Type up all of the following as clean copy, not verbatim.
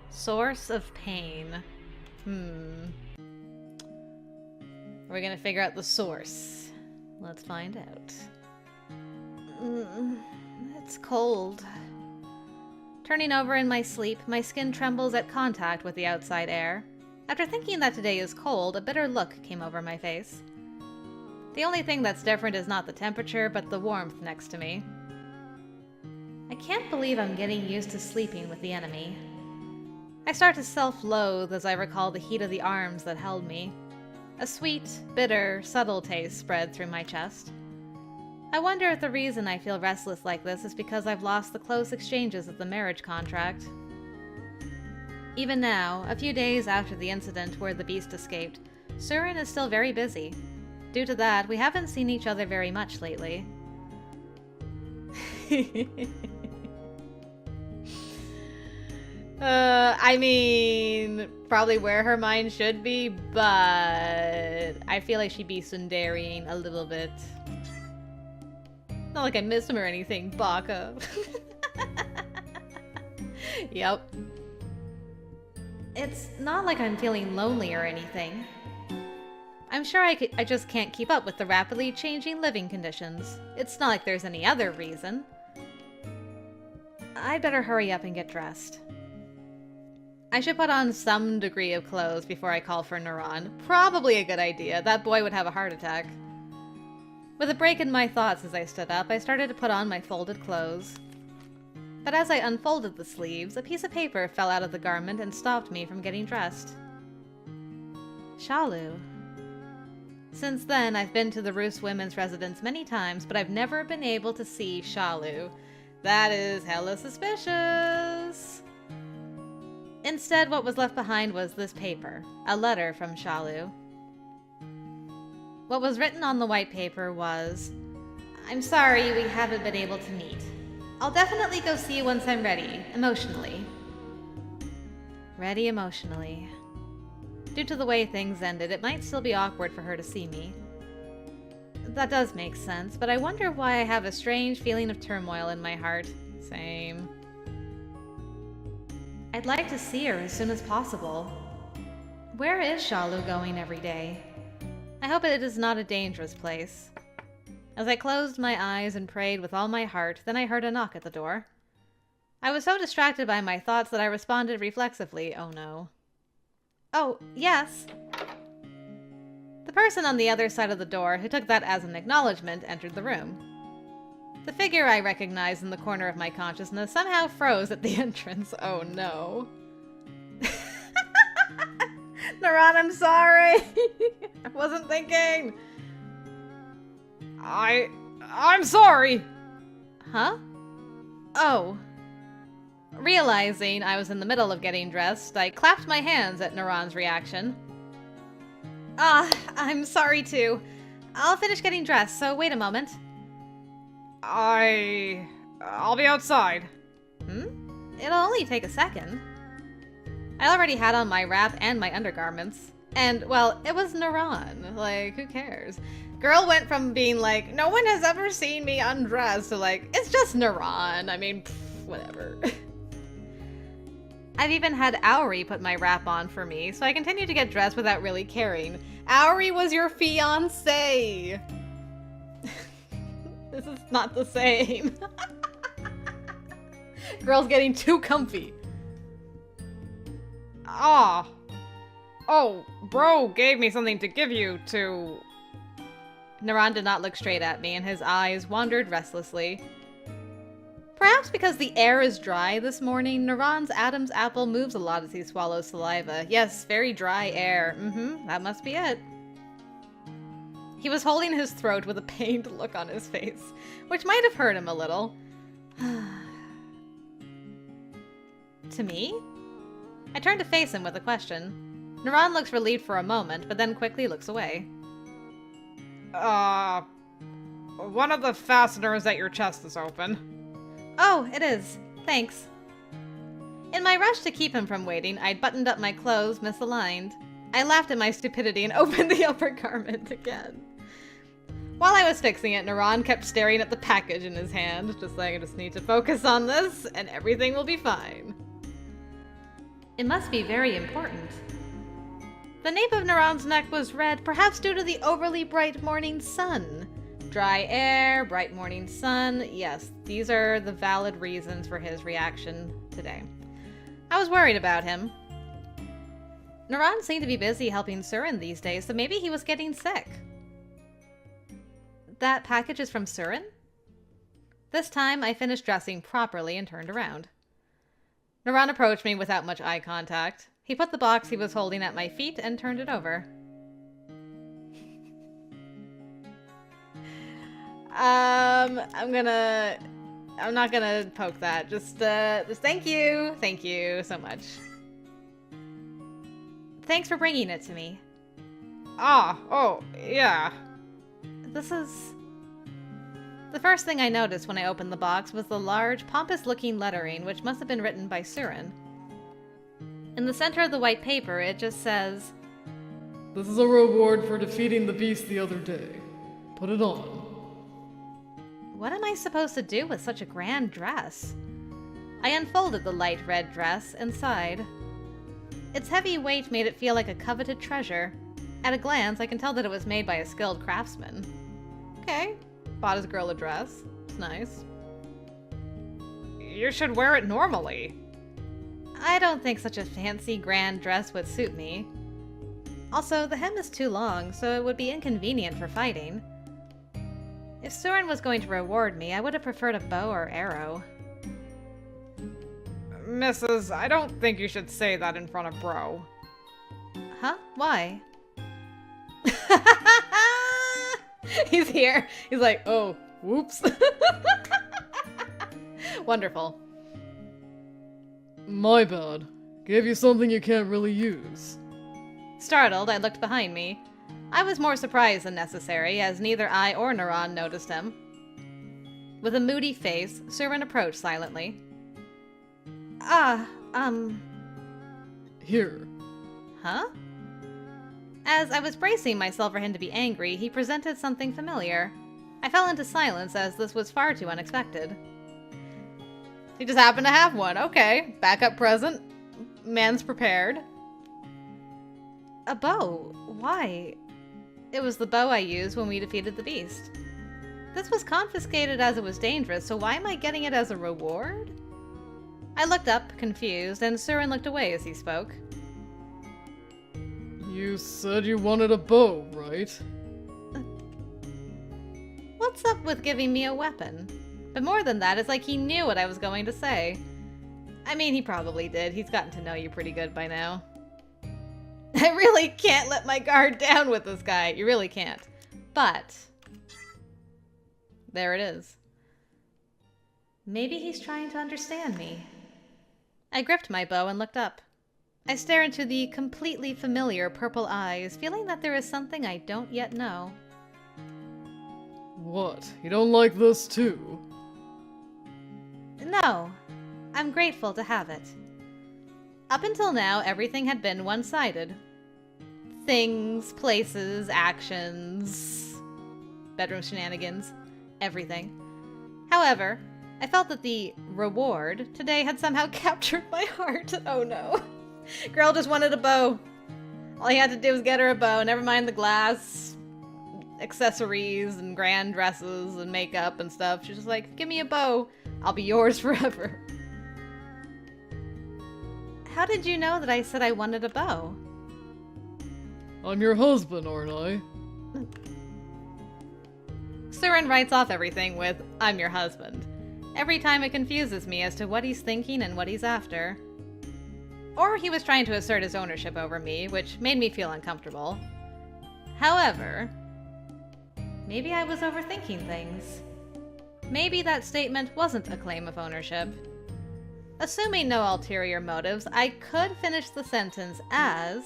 Source of pain. We're gonna figure out the source. Let's find out. It's cold. Turning over in my sleep, my skin trembles at contact with the outside air. After thinking that today is cold, a bitter look came over my face. The only thing that's different is not the temperature, but the warmth next to me. I can't believe I'm getting used to sleeping with the enemy. I start to self-loathe as I recall the heat of the arms that held me. A sweet, bitter, subtle taste spread through my chest. I wonder if the reason I feel restless like this is because I've lost the close exchanges of the marriage contract. Even now, a few days after the incident where the beast escaped, Suren is still very busy. Due to that, we haven't seen each other very much lately. I mean, probably where her mind should be, but I feel like she'd be tsunderying a little bit. Not like I miss him or anything, Baka. Yep. It's not like I'm feeling lonely or anything. I'm sure I just can't keep up with the rapidly changing living conditions. It's not like there's any other reason. I'd better hurry up and get dressed. I should put on some degree of clothes before I call for Naran. Probably a good idea. That boy would have a heart attack. With a break in my thoughts as I stood up, I started to put on my folded clothes. But as I unfolded the sleeves, a piece of paper fell out of the garment and stopped me from getting dressed. Shalu. Since then, I've been to the Roos women's residence many times, but I've never been able to see Shalu. That is hella suspicious. Instead, what was left behind was this paper, a letter from Shalu. What was written on the white paper was, "I'm sorry we haven't been able to meet. I'll definitely go see you once I'm ready, emotionally." Ready emotionally. Due to the way things ended, it might still be awkward for her to see me. That does make sense, but I wonder why I have a strange feeling of turmoil in my heart. Same. I'd like to see her as soon as possible. Where is Shalu going every day? I hope it is not a dangerous place. As I closed my eyes and prayed with all my heart, then I heard a knock at the door. I was so distracted by my thoughts that I responded reflexively, "Oh no." "Oh, yes." The person on the other side of the door, who took that as an acknowledgement, entered the room. The figure I recognized in the corner of my consciousness somehow froze at the entrance. Oh no. Naran, I'm sorry! I wasn't thinking! I'm sorry! Huh? Oh. Realizing I was in the middle of getting dressed, I clapped my hands at Naran's reaction. I'm sorry too. I'll finish getting dressed, so wait a moment. I'll be outside. It'll only take a second. I already had on my wrap and my undergarments. And, well, it was Naran. Like, who cares? Girl went from being like, no one has ever seen me undressed, to like, it's just Naran. I mean, whatever. I've even had Auri put my wrap on for me, so I continue to get dressed without really caring. Auri was your fiancé! This is not the same. Girl's getting too comfy. Oh, bro gave me something to give you to... Naran did not look straight at me, and his eyes wandered restlessly. Perhaps because the air is dry this morning, Naran's Adam's apple moves a lot as he swallows saliva. Yes, very dry air. That must be it. He was holding his throat with a pained look on his face, which might have hurt him a little. To me? I turned to face him with a question. Naran looks relieved for a moment, but then quickly looks away. One of the fasteners at your chest is open. Oh, it is. Thanks. In my rush to keep him from waiting, I'd buttoned up my clothes misaligned. I laughed at my stupidity and opened the upper garment again. While I was fixing it, Naran kept staring at the package in his hand, just like, I just need to focus on this, and everything will be fine. It must be very important. The nape of Naran's neck was red, perhaps due to the overly bright morning sun. Dry air, bright morning sun. Yes, these are the valid reasons for his reaction today. I was worried about him. Naran seemed to be busy helping Suren these days, so maybe he was getting sick. That package is from Suren? This time, I finished dressing properly and turned around. Naran approached me without much eye contact. He put the box he was holding at my feet and turned it over. I'm not gonna poke that. Just thank you. Thank you so much. Thanks for bringing it to me. Oh, yeah. This is... The first thing I noticed when I opened the box was the large, pompous-looking lettering, which must have been written by Suren. In the center of the white paper, it just says, "This is a reward for defeating the beast the other day. Put it on." What am I supposed to do with such a grand dress? I unfolded the light red dress and sighed. Its heavy weight made it feel like a coveted treasure. At a glance, I can tell that it was made by a skilled craftsman. Okay, bought his girl a dress. It's nice. You should wear it normally. I don't think such a fancy grand dress would suit me. Also, the hem is too long, so it would be inconvenient for fighting. If Suren was going to reward me, I would have preferred a bow or arrow. Mrs., I don't think you should say that in front of Bro. Huh? Why? He's here. He's like, oh, whoops. Wonderful. My bad. Gave you something you can't really use. Startled, I looked behind me. I was more surprised than necessary, as neither I or Naran noticed him. With a moody face, Suren approached silently. Here. Huh? As I was bracing myself for him to be angry, he presented something familiar. I fell into silence as this was far too unexpected. He just happened to have one. Okay, backup present. Man's prepared. A bow? Why? It was the bow I used when we defeated the beast. This was confiscated as it was dangerous, so why am I getting it as a reward? I looked up, confused, and Suren looked away as he spoke. You said you wanted a bow, right? What's up with giving me a weapon? But more than that, it's like he knew what I was going to say. I mean, he probably did. He's gotten to know you pretty good by now. I really can't let my guard down with this guy. You really can't. But there it is. Maybe he's trying to understand me. I gripped my bow and looked up. I stare into the completely familiar purple eyes, feeling that there is something I don't yet know. What? You don't like this too? No. I'm grateful to have it. Up until now, everything had been one-sided. Things, places, actions, bedroom shenanigans, everything. However, I felt that the reward today had somehow captured my heart. Oh no. Girl just wanted a bow. All he had to do was get her a bow, never mind the glass, accessories, and grand dresses, and makeup and stuff. She's just like, give me a bow. I'll be yours forever. How did you know that I said I wanted a bow? I'm your husband, aren't I? Suren writes off everything with, I'm your husband. Every time it confuses me as to what he's thinking and what he's after. Or he was trying to assert his ownership over me, which made me feel uncomfortable. However, maybe I was overthinking things. Maybe that statement wasn't a claim of ownership. Assuming no ulterior motives, I could finish the sentence as,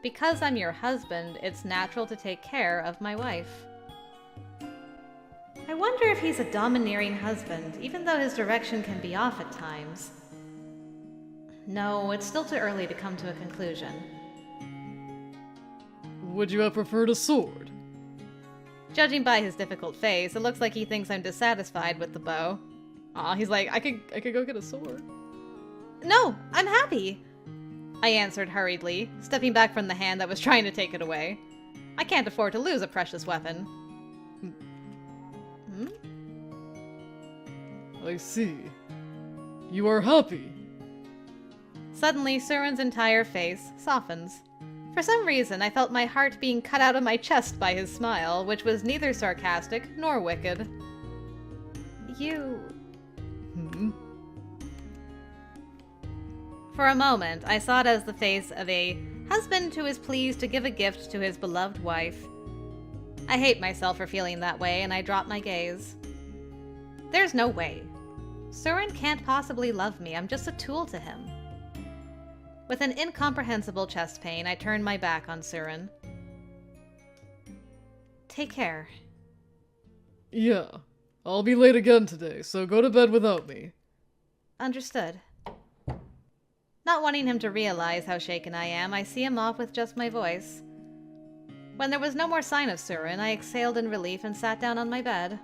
because I'm your husband, it's natural to take care of my wife. I wonder if he's a domineering husband, even though his direction can be off at times. No, it's still too early to come to a conclusion. Would you have preferred a sword? Judging by his difficult face, it looks like he thinks I'm dissatisfied with the bow. Aw, he's like, I could go get a sword. No, I'm happy. I answered hurriedly, stepping back from the hand that was trying to take it away. I can't afford to lose a precious weapon. Hmm? I see. You are happy. Suddenly, Suren's entire face softens. For some reason, I felt my heart being cut out of my chest by his smile, which was neither sarcastic nor wicked. You... Hmm? For a moment, I saw it as the face of a husband who is pleased to give a gift to his beloved wife. I hate myself for feeling that way, and I drop my gaze. There's no way. Suren can't possibly love me. I'm just a tool to him. With an incomprehensible chest pain, I turned my back on Suren. Take care. Yeah. I'll be late again today, so go to bed without me. Understood. Not wanting him to realize how shaken I am, I see him off with just my voice. When there was no more sign of Suren, I exhaled in relief and sat down on my bed.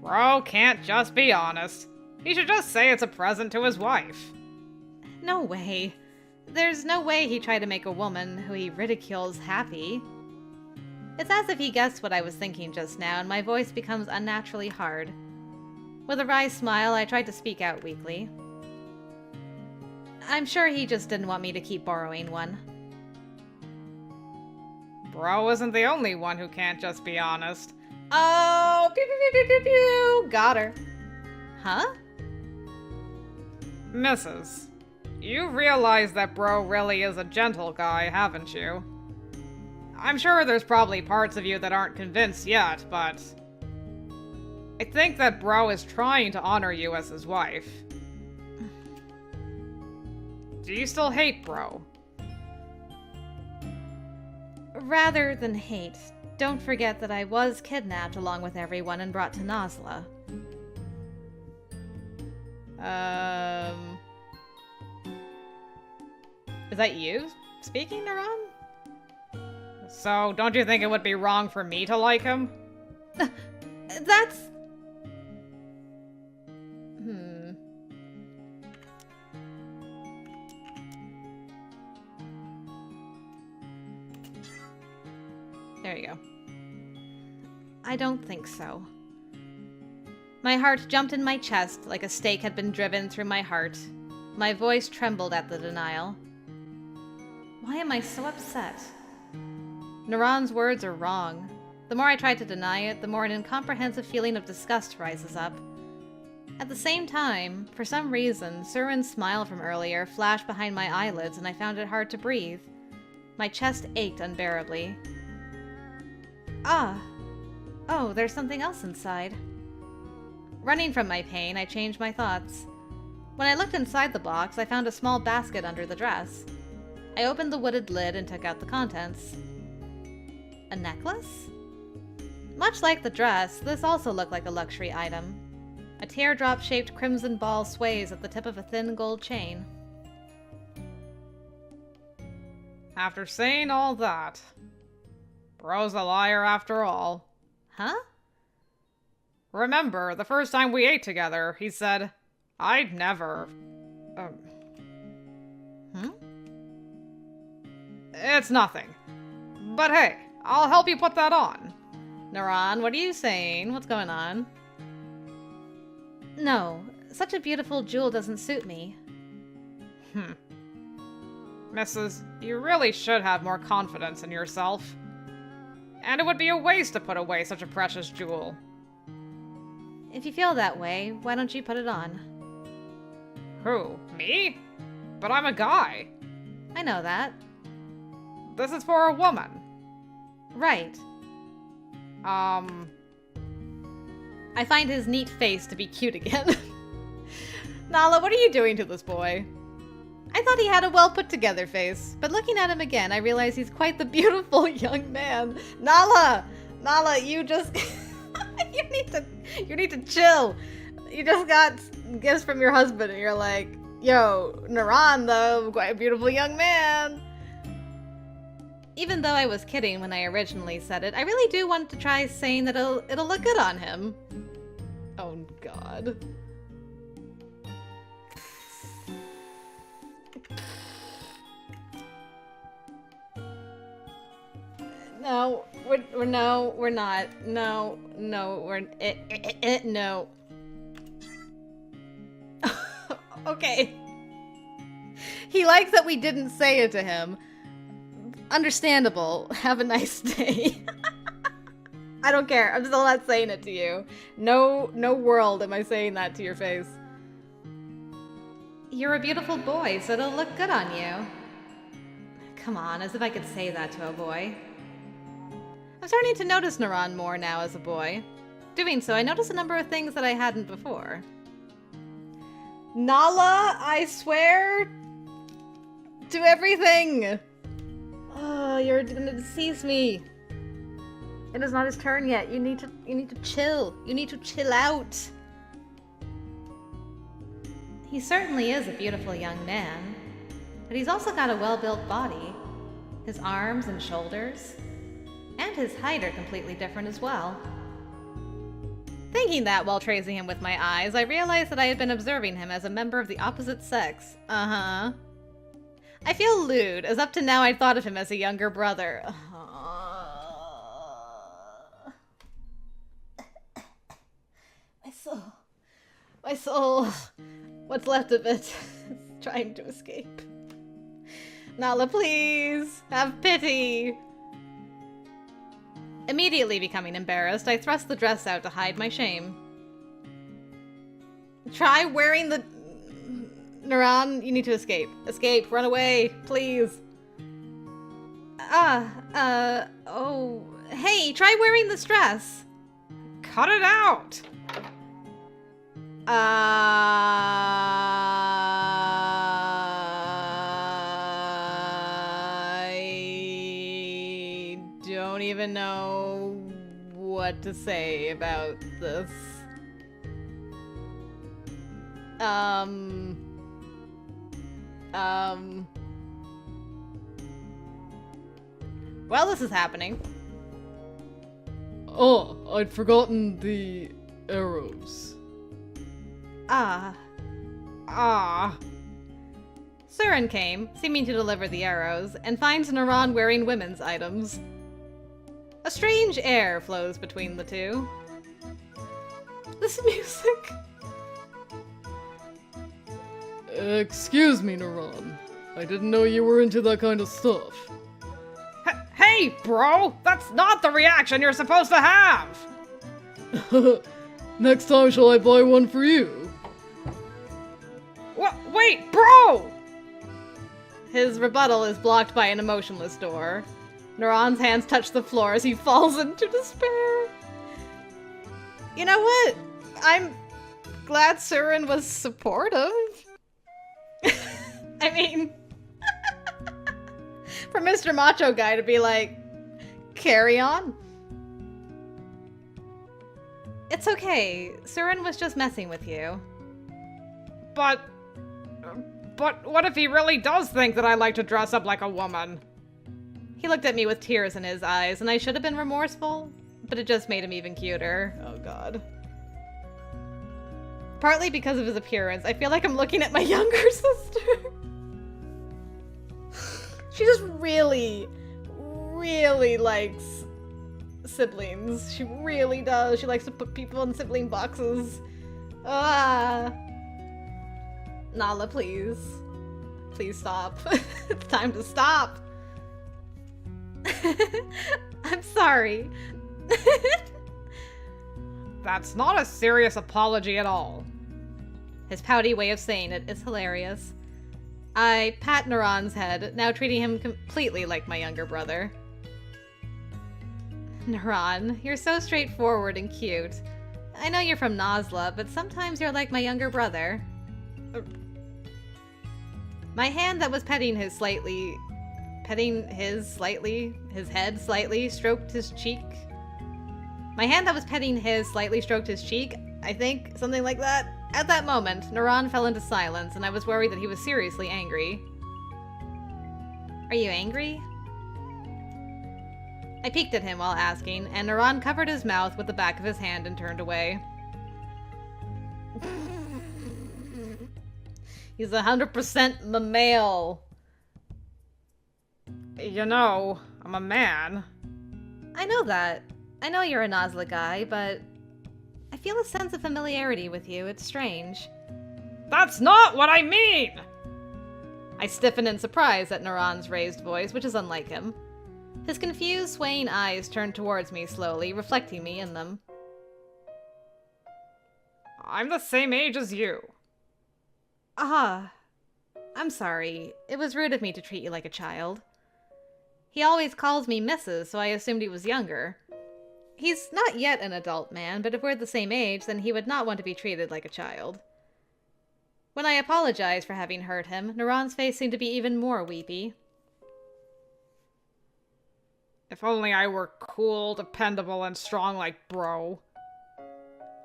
Bro can't just be honest. He should just say it's a present to his wife. No way. There's no way he tried to make a woman who he ridicules happy. It's as if he guessed what I was thinking just now, and my voice becomes unnaturally hard. With a wry smile, I tried to speak out weakly. I'm sure he just didn't want me to keep borrowing one. Bro isn't the only one who can't just be honest. Oh, pew pew pew pew pew pew! Got her. Huh? Mrs. You realize that Bro really is a gentle guy, haven't you? I'm sure there's probably parts of you that aren't convinced yet, but... I think that Bro is trying to honor you as his wife. Do you still hate Bro? Rather than hate, don't forget that I was kidnapped along with everyone and brought to Nasla. Is that you speaking, Naran? So, don't you think it would be wrong for me to like him? That's... There you go. I don't think so. My heart jumped in my chest like a stake had been driven through my heart. My voice trembled at the denial. Why am I so upset? Naran's words are wrong. The more I try to deny it, the more an incomprehensive feeling of disgust rises up. At the same time, for some reason, Suren's smile from earlier flashed behind my eyelids and I found it hard to breathe. My chest ached unbearably. Ah! Oh, there's something else inside. Running from my pain, I changed my thoughts. When I looked inside the box, I found a small basket under the dress. I opened the wooded lid and took out the contents. A necklace? Much like the dress, this also looked like a luxury item. A teardrop-shaped crimson ball sways at the tip of a thin gold chain. After saying all that, Bro's a liar after all. Huh? Remember, the first time we ate together, he said, I'd never... It's nothing. But hey, I'll help you put that on. Naran, what are you saying? What's going on? No, such a beautiful jewel doesn't suit me. Mrs., you really should have more confidence in yourself. And it would be a waste to put away such a precious jewel. If you feel that way, why don't you put it on? Who? Me? But I'm a guy. I know that. This is for a woman. Right. I find his neat face to be cute again. Naala, what are you doing to this boy? I thought he had a well-put-together face, but looking at him again, I realize he's quite the beautiful young man. Naala! Naala, you just... you need to chill. You just got gifts from your husband, and you're like, yo, Naran, though, quite a beautiful young man. Even though I was kidding when I originally said it, I really do want to try saying that it'll look good on him. Oh, God. No, we're not. No, no. Okay. He likes that we didn't say it to him. Understandable. Have a nice day. I don't care. I'm still not saying it to you. No world am I saying that to your face. You're a beautiful boy, so it'll look good on you. Come on, as if I could say that to a boy. I'm starting to notice Naran more now as a boy. Doing so, I notice a number of things that I hadn't before. Naala, I swear to everything! Oh, you're gonna decease me. It is not his turn yet. You need to chill. You need to chill out. He certainly is a beautiful young man, but he's also got a well-built body. His arms and shoulders, and his height are completely different as well. Thinking that while tracing him with my eyes, I realized that I had been observing him as a member of the opposite sex. I feel lewd, as up to now I'd thought of him as a younger brother. My soul, what's left of it, is trying to escape. Naala, please, have pity. Immediately becoming embarrassed, I thrust the dress out to hide my shame. Try wearing the... Naran, you need to escape. Escape, run away, please. Oh, hey, try wearing this dress. Cut it out! I don't even know what to say about this. Well, this is happening. Oh, I'd forgotten the arrows. Suren came, seeming to deliver the arrows, and finds Naran wearing women's items. A strange air flows between the two. This music... Excuse me, Naran. I didn't know you were into that kind of stuff. Hey, bro! That's not the reaction you're supposed to have! Next time, shall I buy one for you? Wait, bro! His rebuttal is blocked by an emotionless door. Naran's hands touch the floor as he falls into despair. You know what? I'm glad Suren was supportive. I mean, for Mr. Macho Guy to be like, carry on. It's okay. Suren was just messing with you. But what if he really does think that I like to dress up like a woman? He looked at me with tears in his eyes, and I should have been remorseful, but it just made him even cuter. Oh god. Partly because of his appearance, I feel like I'm looking at my younger sister. She just really likes siblings. She really does. She likes to put people in sibling boxes. Naala, please. Please stop. It's time to stop. I'm sorry. That's not a serious apology at all. His pouty way of saying it is hilarious. I pat Naran's head, now treating him completely like my younger brother. Naran, you're so straightforward and cute. I know you're from Nasla, but sometimes you're like my younger brother. My hand that was petting his head slightly, stroked his cheek. My hand that was petting his slightly stroked his cheek, I think, something like that. At that moment, Naran fell into silence, and I was worried that he was seriously angry. Are you angry? I peeked at him while asking, and Naran covered his mouth with the back of his hand and turned away. He's 100% the male. You know, I'm a man. I know that. I know you're a Nasla guy, but I feel a sense of familiarity with you. It's strange. That's not what I mean! I stiffen in surprise at Naran's raised voice, which is unlike him. His confused, swaying eyes turned towards me slowly, reflecting me in them. I'm the same age as you. Ah, I'm sorry. It was rude of me to treat you like a child. He always calls me Mrs., so I assumed he was younger. He's not yet an adult man, but if we're the same age, then he would not want to be treated like a child. When I apologized for having hurt him, Naran's face seemed to be even more weepy. If only I were cool, dependable, and strong like bro.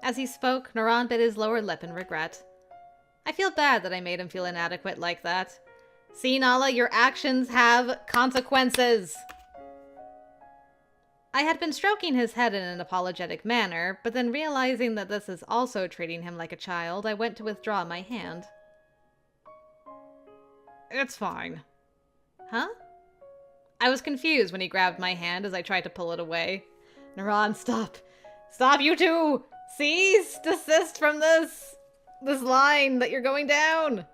As he spoke, Naran bit his lower lip in regret. I feel bad that I made him feel inadequate like that. See, Naala, your actions have consequences! I had been stroking his head in an apologetic manner, but then realizing that this is also treating him like a child, I went to withdraw my hand. It's fine. Huh? I was confused when he grabbed my hand as I tried to pull it away. Naran, stop. Stop, you two! Cease! Desist from this line that you're going down!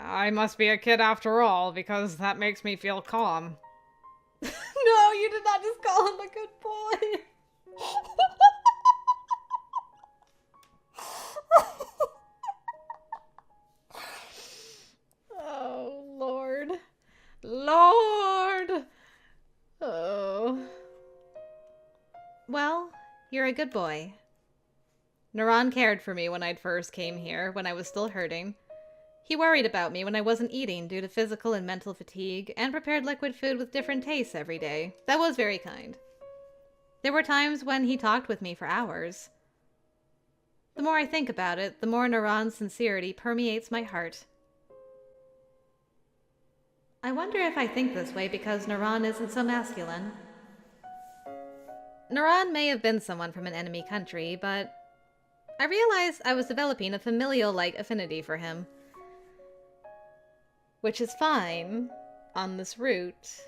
I must be a kid after all, because that makes me feel calm. No, you did not just call him a good boy! Oh, Lord. Lord! Oh. Well, you're a good boy. Naran cared for me when I'd first came here, when I was still hurting. He worried about me when I wasn't eating due to physical and mental fatigue, and prepared liquid food with different tastes every day. That was very kind. There were times when he talked with me for hours. The more I think about it, the more Naran's sincerity permeates my heart. I wonder if I think this way because Naran isn't so masculine. Naran may have been someone from an enemy country, but I realized I was developing a familial-like affinity for him. Which is fine on this route,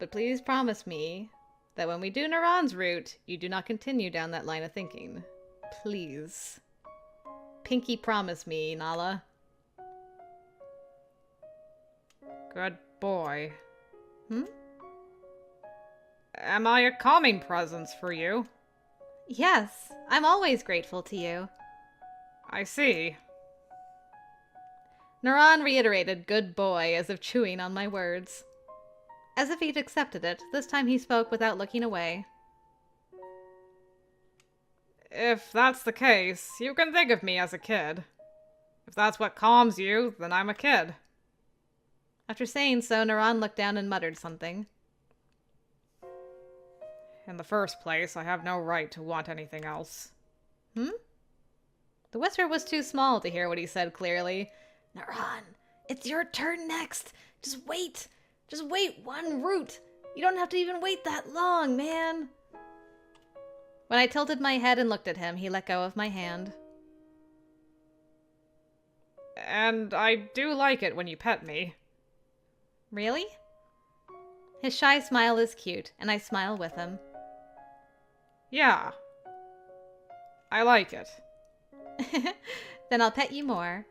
but please promise me that when we do Naran's route, you do not continue down that line of thinking. Please. Pinky promise me, Naala. Good boy. Hmm? Am I a calming presence for you? Yes, I'm always grateful to you. I see. Naran reiterated good boy as if chewing on my words. As if he'd accepted it, this time he spoke without looking away. If that's the case, you can think of me as a kid. If that's what calms you, then I'm a kid. After saying so, Naran looked down and muttered something. In the first place, I have no right to want anything else. Hmm? The whisper was too small to hear what he said clearly. Naran, it's your turn next. Just wait. Just wait one route. You don't have to even wait that long, man. When I tilted my head and looked at him, he let go of my hand. And I do like it when you pet me. Really? His shy smile is cute, and I smile with him. Yeah. I like it. Then I'll pet you more.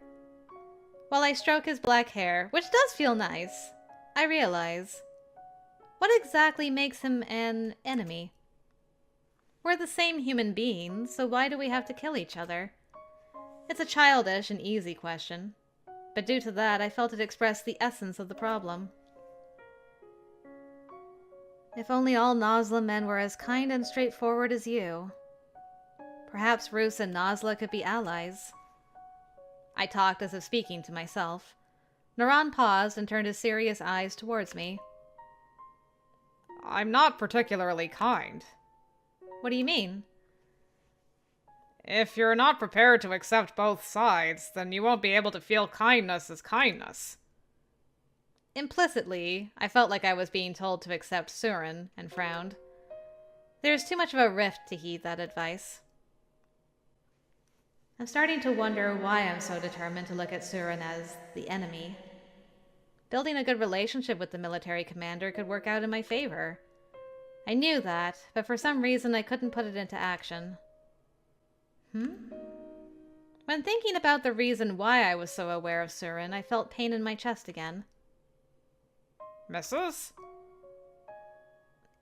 While I stroke his black hair, which does feel nice, I realize, what exactly makes him an enemy? We're the same human beings, so why do we have to kill each other? It's a childish and easy question, but due to that, I felt it expressed the essence of the problem. If only all Nasla men were as kind and straightforward as you. Perhaps Roos and Nasla could be allies. I talked as if speaking to myself. Naran paused and turned his serious eyes towards me. I'm not particularly kind. What do you mean? If you're not prepared to accept both sides, then you won't be able to feel kindness as kindness. Implicitly, I felt like I was being told to accept Suren, and frowned. There's too much of a rift to heed that advice. I'm starting to wonder why I'm so determined to look at Suren as the enemy. building a good relationship with the military commander could work out in my favor. I knew that, but for some reason I couldn't put it into action. When thinking about the reason why I was so aware of Suren, I felt pain in my chest again. Mrs.?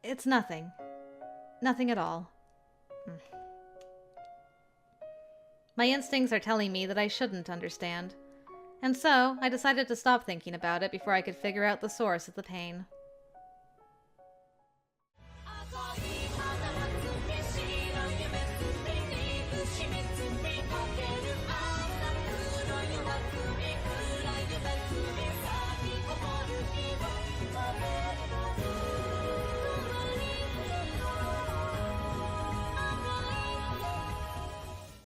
It's nothing. Nothing at all. My instincts are telling me that I shouldn't understand. And so, I decided to stop thinking about it before I could figure out the source of the pain.